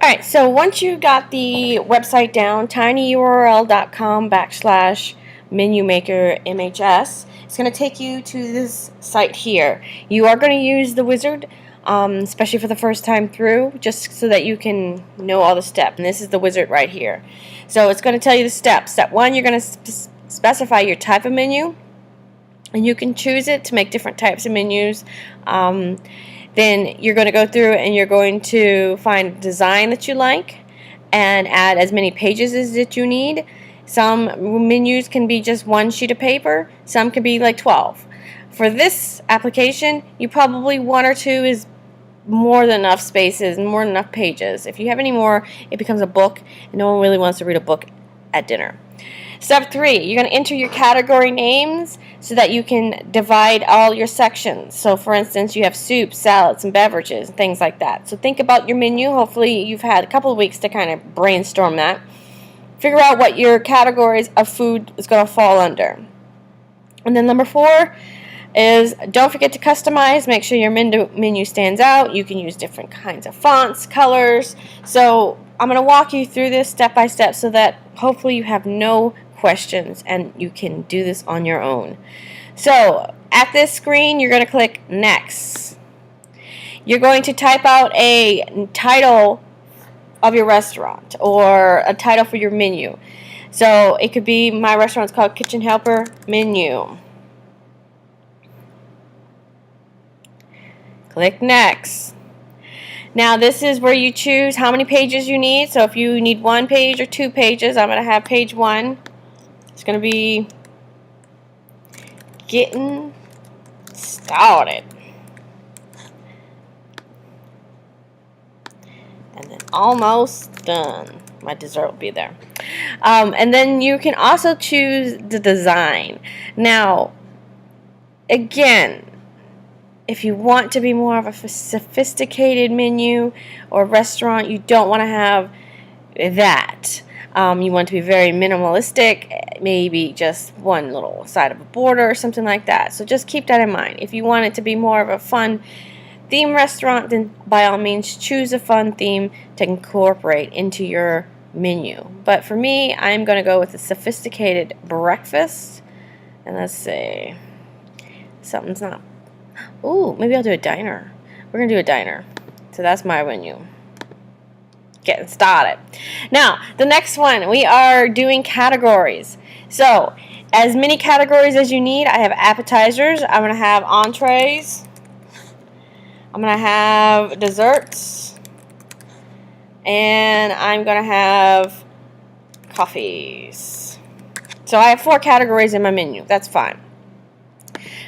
Alright, so once you got the website down, tinyurl.com/menu maker MHS, it's going to take you to this site here. You are going to use the wizard, especially for the first time through, just so that you can know all the steps. And this is the wizard right here. So it's going to tell you the steps. Step 1, you're going to specify your type of menu, and you can choose it to make different types of menus. Then you're going to go through and you're going to find a design that you like and add as many pages as that you need. Some menus can be just one sheet of paper. Some can be like 12. For this application, you probably 1 or 2 is more than enough spaces and more than enough pages. If you have any more, it becomes a book, and no one really wants to read a book at dinner. Step 3, you're going to enter your category names so that you can divide all your sections. So for instance, you have soup, salads, and beverages, and things like that. So think about your menu. Hopefully you've had a couple of weeks to kind of brainstorm that. Figure out what your categories of food is going to fall under. And then number 4 is don't forget to customize. Make sure your menu stands out. You can use different kinds of fonts, colors. So I'm going to walk you through this step by step so that hopefully you have no questions and you can do this on your own. So at this screen, you're going to click Next. You're going to type out a title of your restaurant or a title for your menu. So it could be, my restaurant's called Kitchen Helper Menu. Click Next. Now this is where you choose how many pages you need. So if you need 1 page or 2 pages, I'm going to have page 1. It's going to be getting started. And then almost done. My dessert will be there. And then you can also choose the design. Now, again, if you want to be more of a sophisticated menu or restaurant, you don't want to have that. You want to be very minimalistic, maybe just one little side of a border or something like that. So just keep that in mind. If you want it to be more of a fun theme restaurant, then by all means choose a fun theme to incorporate into your menu. But for me, I'm going to go with a sophisticated breakfast. And let's see. Something's not. Ooh, maybe I'll do a diner. We're going to do a diner. So that's my menu. Getting started. Now, the next one, we are doing categories. So, as many categories as you need. I have appetizers. I'm going to have entrees. I'm going to have desserts. And I'm going to have coffees. So, I have 4 categories in my menu. That's fine.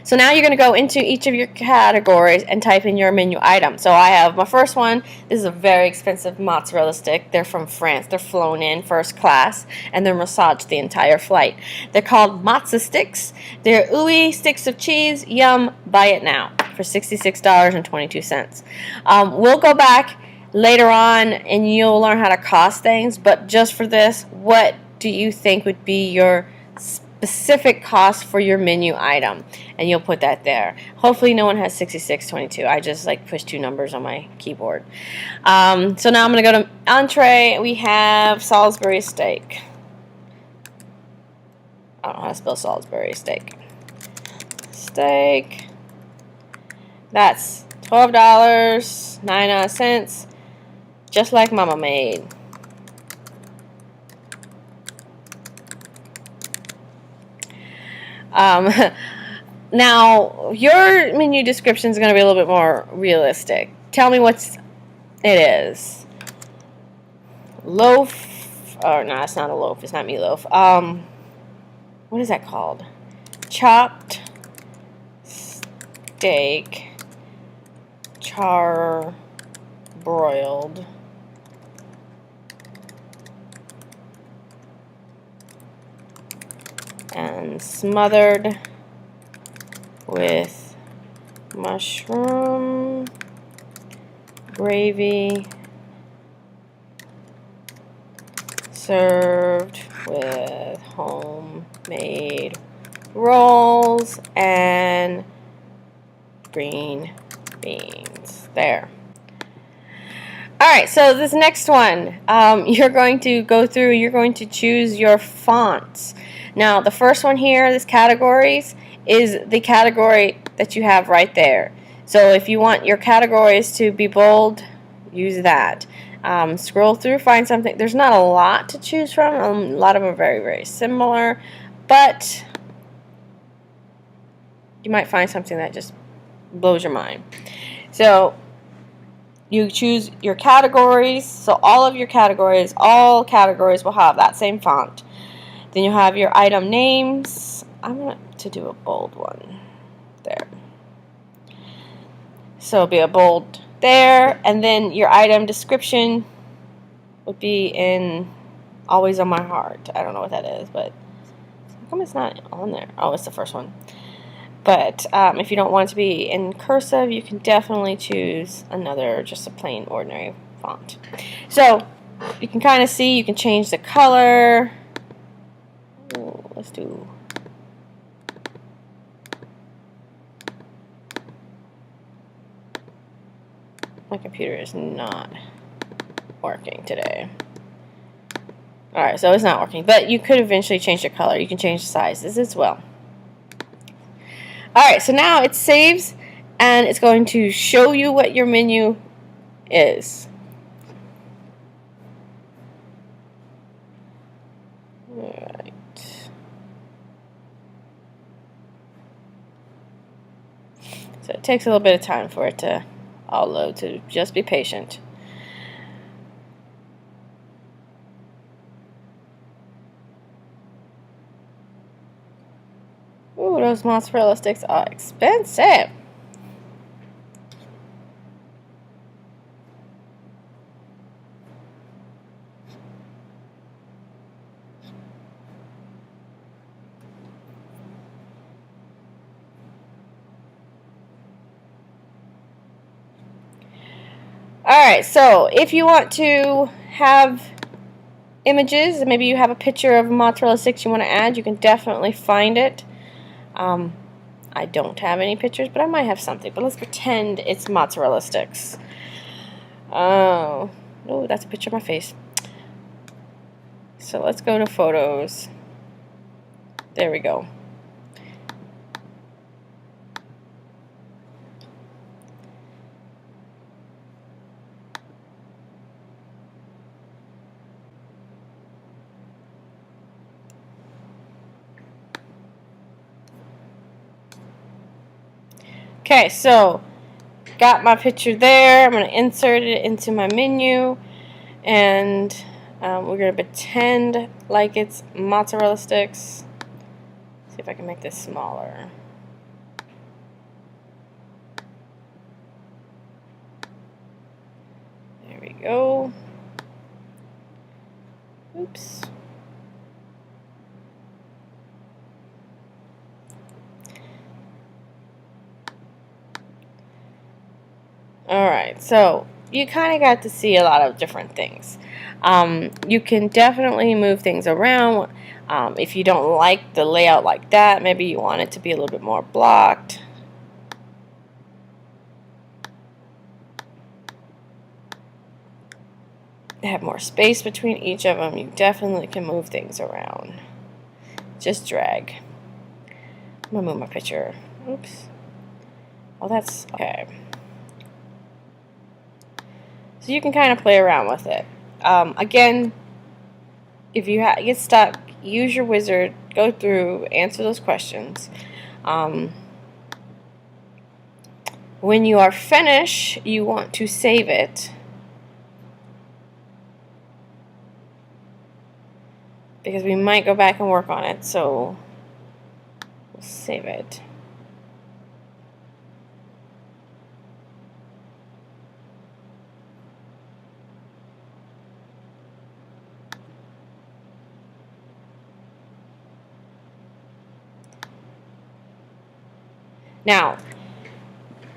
So now you're going to go into each of your categories and type in your menu item. So I have my first one. This is a very expensive mozzarella stick. They're from France. They're flown in first class, and they're massaged the entire flight. They're called mozza sticks. They're ooey sticks of cheese. Yum. Buy it now for $66.22. We'll go back later on, and you'll learn how to cost things. But just for this, what do you think would be your specific cost for your menu item? And you'll put that there. Hopefully no one has $66.22. I just like push 2 numbers on my keyboard. So now I'm going to go to entree. We have Salisbury steak. I don't know how to spell Salisbury steak. Steak. That's $12.99, just like Mama made. Now, your menu description is going to be a little bit more realistic. Tell me what it is. Loaf. Oh, no, it's not a loaf. It's not meatloaf. What is that called? Chopped steak. Char broiled. And smothered with mushroom gravy, served with homemade rolls and green beans. There. Alright, so this next one, you're going to go through, you're going to choose your fonts. Now, the first one here, this categories, is the category that you have right there. So if you want your categories to be bold, use that. Scroll through, find something. There's not a lot to choose from. A lot of them are very, very similar, but you might find something that just blows your mind. So you choose your categories. So all of your categories, all categories will have that same font. Then you have your item names. I'm going to do a bold one there. So it'll be a bold there, and then your item description would be in Always on My Heart. I don't know what that is, but how come it's not on there? Oh, it's the first one. But if you don't want it to be in cursive, you can definitely choose another, just a plain ordinary font. So you can kind of see, you can change the color. Ooh, let's do, my computer is not working today. Alright, so it's not working, but you could eventually change the color. You can change the sizes as well. Alright, so now it saves, and it's going to show you what your menu is. Alright. So it takes a little bit of time for it to all load, so just be patient. Ooh, those mozzarella sticks are expensive. Alright, so if you want to have images, maybe you have a picture of mozzarella sticks you want to add, you can definitely find it. I don't have any pictures, but I might have something. But let's pretend it's mozzarella sticks. Oh, that's a picture of my face. So let's go to photos. There we go. Okay, so got my picture there. I'm going to insert it into my menu, and we're going to pretend like it's mozzarella sticks. See if I can make this smaller. There we go. Oops. Alright, so you kind of got to see a lot of different things. You can definitely move things around. If you don't like the layout like that, maybe you want it to be a little bit more blocked. Have more space between each of them. You definitely can move things around. Just drag. I'm going to move my picture. Oops. Oh, that's okay. So you can kind of play around with it. Again, if you get stuck, use your wizard, go through, answer those questions. When you are finished, you want to save it. Because we might go back and work on it, so we'll save it. Now,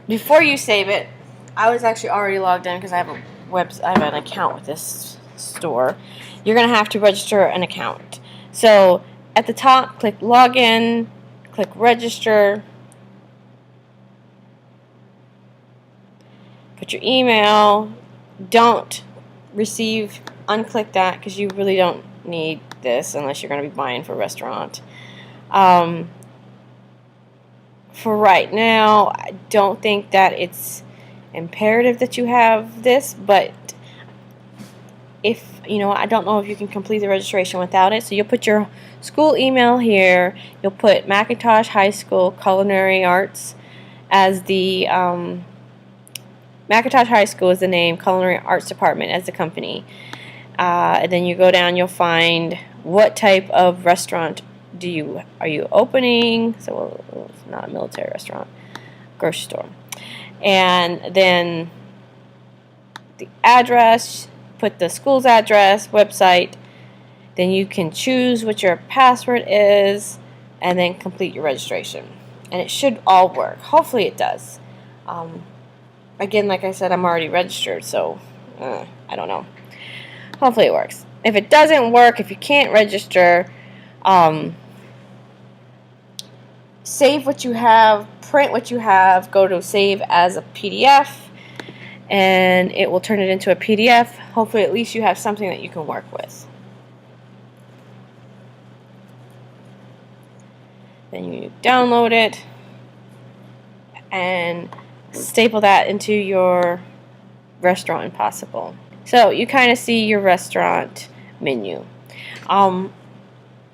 before you save it, I was actually already logged in because I have an account with this store. You're going to have to register an account. So at the top, click login, click register, put your email, don't unclick that, because you really don't need this unless you're going to be buying for a restaurant. For right now, I don't think that it's imperative that you have this, but if I don't know if you can complete the registration without it. So you'll put your school email here. You'll put McIntosh High School Culinary Arts as the McIntosh High School is the name, Culinary Arts Department as the company. And then you go down, you'll find what type of restaurant are you opening. So it's not a military restaurant, grocery store. And then the address, put the school's address, website. Then you can choose what your password is and then complete your registration. And it should all work. Hopefully it does. Again, like I said, I'm already registered, so I don't know. Hopefully it works. If it doesn't work, if you can't register, save what you have, print what you have, go to save as a PDF, and it will turn it into a PDF. Hopefully at least you have something that you can work with. Then you download it and staple that into your Restaurant Impossible. So you kind of see your restaurant menu.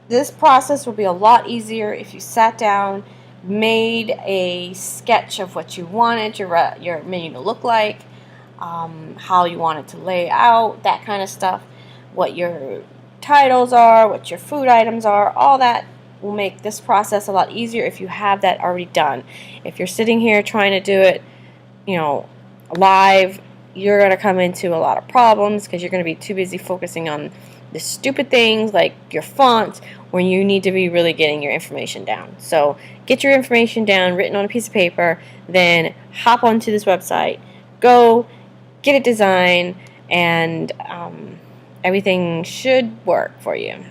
This process will be a lot easier if you sat down, made a sketch of what you wanted your menu to look like, how you want it to lay out, that kind of stuff, what your titles are, what your food items are. All that will make this process a lot easier if you have that already done. If you're sitting here trying to do it, live, you're going to come into a lot of problems because you're going to be too busy focusing on the stupid things like your font when you need to be really getting your information down. So get your information down, written on a piece of paper, then hop onto this website, go get it designed, and everything should work for you.